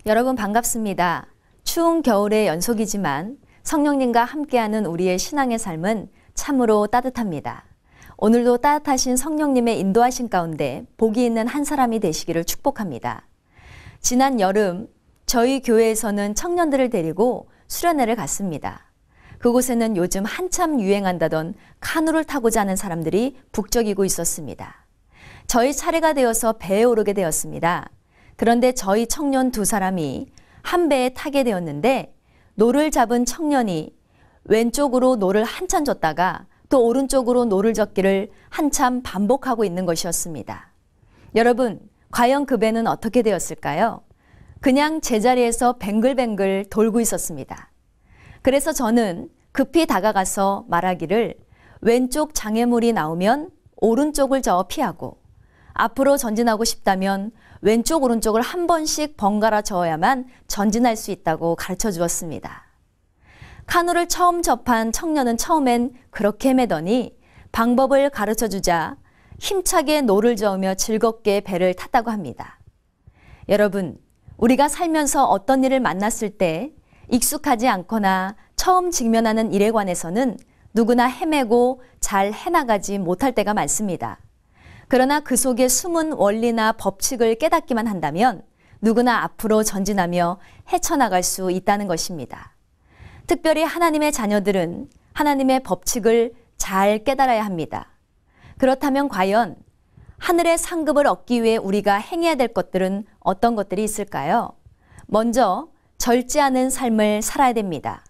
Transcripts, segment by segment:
여러분 반갑습니다. 추운 겨울의 연속이지만 성령님과 함께하는 우리의 신앙의 삶은 참으로 따뜻합니다. 오늘도 따뜻하신 성령님의 인도하신 가운데 복이 있는 한 사람이 되시기를 축복합니다. 지난 여름 저희 교회에서는 청년들을 데리고 수련회를 갔습니다. 그곳에는 요즘 한참 유행한다던 카누를 타고자 하는 사람들이 북적이고 있었습니다. 저희 차례가 되어서 배에 오르게 되었습니다. 그런데 저희 청년 두 사람이 한 배에 타게 되었는데 노를 잡은 청년이 왼쪽으로 노를 한참 젓다가 또 오른쪽으로 노를 젓기를 한참 반복하고 있는 것이었습니다. 여러분, 과연 그 배는 어떻게 되었을까요? 그냥 제자리에서 뱅글뱅글 돌고 있었습니다. 그래서 저는 급히 다가가서 말하기를 왼쪽 장애물이 나오면 오른쪽을 저어 피하고 앞으로 전진하고 싶다면 왼쪽 오른쪽을 한 번씩 번갈아 저어야만 전진할 수 있다고 가르쳐 주었습니다. 카누를 처음 접한 청년은 처음엔 그렇게 헤매더니 방법을 가르쳐 주자 힘차게 노를 저으며 즐겁게 배를 탔다고 합니다. 여러분, 우리가 살면서 어떤 일을 만났을 때 익숙하지 않거나 처음 직면하는 일에 관해서는 누구나 헤매고 잘 해나가지 못할 때가 많습니다. 그러나 그 속에 숨은 원리나 법칙을 깨닫기만 한다면 누구나 앞으로 전진하며 헤쳐나갈 수 있다는 것입니다. 특별히 하나님의 자녀들은 하나님의 법칙을 잘 깨달아야 합니다. 그렇다면 과연 하늘의 상급을 얻기 위해 우리가 행해야 될 것들은 어떤 것들이 있을까요? 먼저 절제하는 삶을 살아야 됩니다.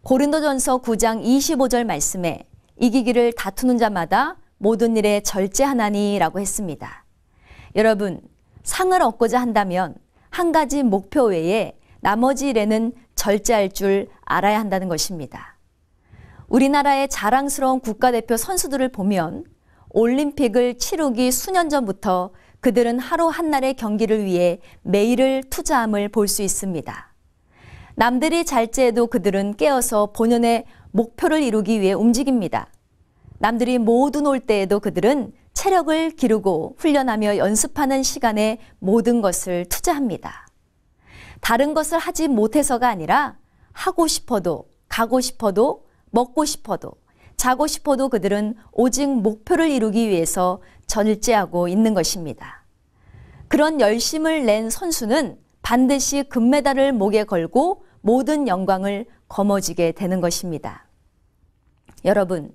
고린도전서 9장 25절 말씀에 이기기를 다투는 자마다 모든 일에 절제하나니라고 했습니다. 여러분, 상을 얻고자 한다면 한 가지 목표 외에 나머지 일에는 절제할 줄 알아야 한다는 것입니다. 우리나라의 자랑스러운 국가대표 선수들을 보면 올림픽을 치르기 수년 전부터 그들은 하루 한날의 경기를 위해 매일을 투자함을 볼 수 있습니다. 남들이 잘제해도 그들은 깨어서 본연의 목표를 이루기 위해 움직입니다. 남들이 모두 놀 때에도 그들은 체력을 기르고 훈련하며 연습하는 시간에 모든 것을 투자합니다. 다른 것을 하지 못해서가 아니라 하고 싶어도, 가고 싶어도, 먹고 싶어도, 자고 싶어도 그들은 오직 목표를 이루기 위해서 절제하고 있는 것입니다. 그런 열심을 낸 선수는 반드시 금메달을 목에 걸고 모든 영광을 거머쥐게 되는 것입니다. 여러분,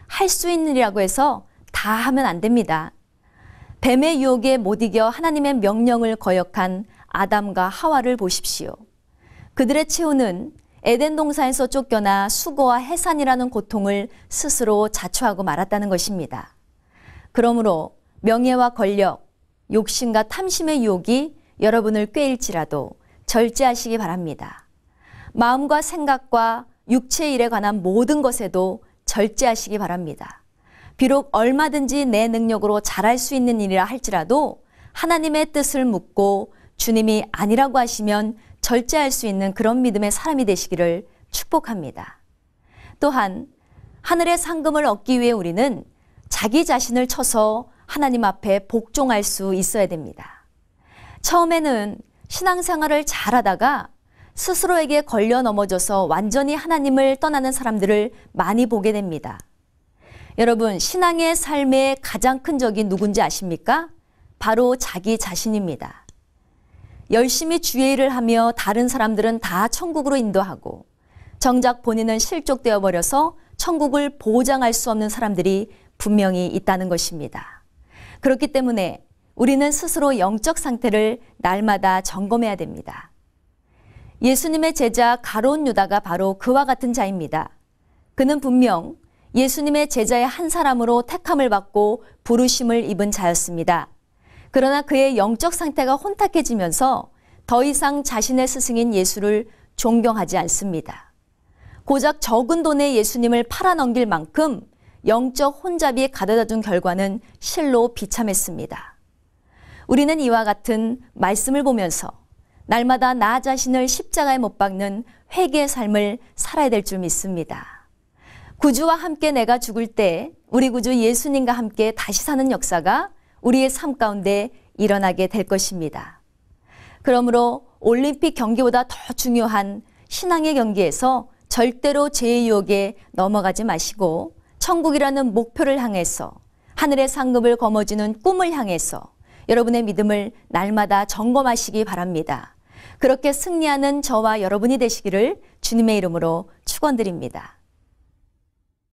할 수 있는 일이라고 해서 다 하면 안 됩니다. 뱀의 유혹에 못 이겨 하나님의 명령을 거역한 아담과 하와를 보십시오. 그들의 최후는 에덴 동산에서 쫓겨나 수고와 해산이라는 고통을 스스로 자초하고 말았다는 것입니다. 그러므로 명예와 권력, 욕심과 탐심의 유혹이 여러분을 꾀일지라도 절제하시기 바랍니다. 마음과 생각과 육체의 일에 관한 모든 것에도 절제하시기 바랍니다. 비록 얼마든지 내 능력으로 잘할 수 있는 일이라 할지라도 하나님의 뜻을 묻고 주님이 아니라고 하시면 절제할 수 있는 그런 믿음의 사람이 되시기를 축복합니다. 또한 하늘의 상급을 얻기 위해 우리는 자기 자신을 쳐서 하나님 앞에 복종할 수 있어야 됩니다. 처음에는 신앙생활을 잘하다가 스스로에게 걸려 넘어져서 완전히 하나님을 떠나는 사람들을 많이 보게 됩니다. 여러분, 신앙의 삶의 가장 큰 적이 누군지 아십니까? 바로 자기 자신입니다. 열심히 주의 일을 하며 다른 사람들은 다 천국으로 인도하고 정작 본인은 실족되어 버려서 천국을 보장할 수 없는 사람들이 분명히 있다는 것입니다. 그렇기 때문에 우리는 스스로 영적 상태를 날마다 점검해야 됩니다. 예수님의 제자 가룟 유다가 바로 그와 같은 자입니다. 그는 분명 예수님의 제자의 한 사람으로 택함을 받고 부르심을 입은 자였습니다. 그러나 그의 영적 상태가 혼탁해지면서 더 이상 자신의 스승인 예수를 존경하지 않습니다. 고작 적은 돈에 예수님을 팔아넘길 만큼 영적 혼잡이 가져다 준 결과는 실로 비참했습니다. 우리는 이와 같은 말씀을 보면서 날마다 나 자신을 십자가에 못 박는 회개의 삶을 살아야 될 줄 믿습니다. 구주와 함께 내가 죽을 때 우리 구주 예수님과 함께 다시 사는 역사가 우리의 삶 가운데 일어나게 될 것입니다. 그러므로 올림픽 경기보다 더 중요한 신앙의 경기에서 절대로 죄의 유혹에 넘어가지 마시고 천국이라는 목표를 향해서 하늘의 상급을 거머쥐는 꿈을 향해서 여러분의 믿음을 날마다 점검하시기 바랍니다. 그렇게 승리하는 저와 여러분이 되시기를 주님의 이름으로 축원드립니다.